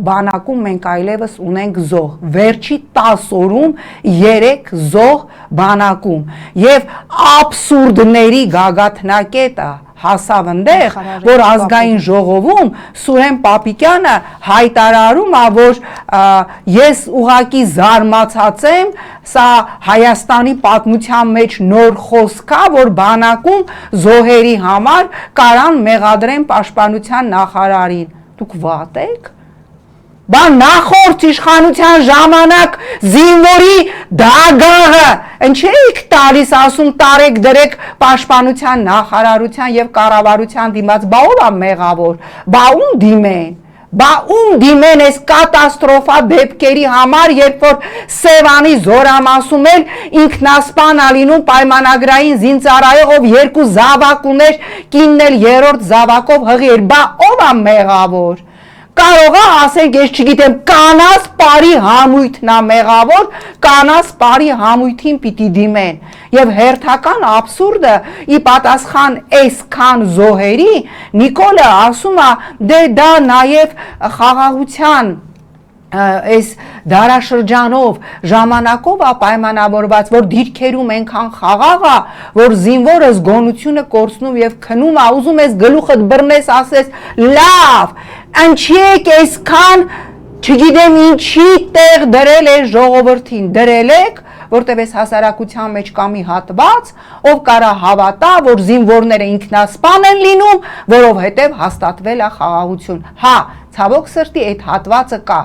բանակում մենք այլևս ունենք զոհ, վերջի 10 օրում 3 զոհ բանակում եւ աբսուրդների գագաթնակետը հասավ այնտեղ, որ ազգային ժողովում Սուրեն Պապիկյանը հայտարարում է, որ ես ուղակի զարմացած եմ, սա Հայաստանի պատմության մեջ նոր խոսք է, որ բանակում զոհերի համար կարան մեղադրեն պաշտպանության նախարարին։ Դուք վատ եք։ Բա նախորդ իշխանության ժամանակ զինվորի դագաղը ինչի եք տալիս, ասում տարեք դրեք պաշտպանության նախարարության եւ կառավարության դիմաց, բա ով է մեղավոր, բա ում դիմեն, բա ում դիմեն այս կատաստրոֆա դեպքերի համար, երբ որ Սևանի զորամասում էլ ինքնասպան ա լինում պայմանագրային զինծառայողով 2 զավակ ուներ, կինն էլ 3-րդ զավակով հղի էր, բա ով է մեղավոր։ Կարող է ասենք, ես չգիտեմ, կանաս պարի համույթն է մեղավոր, կանաս պարի համույթին պիտի դիմեն։ Եվ հերթական աբսուրդը ի պատասխան այսքան զոհերի Նիկոլը ասում է, դե դա նաև խաղաղության այս դարաշրջանով ժամանակով է պայմանավորված, որ դիրքերում այնքան խաղաղ է, որ զինվորը զգոնությունը կորցնում եւ քնում է, ուզում ես գլուխդ բռնես, ասես լավ, ինչի եք այսքան, չգիտեմ ինչի տեղ դրել է ժողովրդին, դրել եք, որտեվ այս հասարակության մեջ կա մի հատված, ով կարա հավատա, որ զինվորները ինքնասպան են լինում, որովհետև հաստատվել է խաղաղություն։ Հա, ցավոք սրտի այդ հատվածը կա,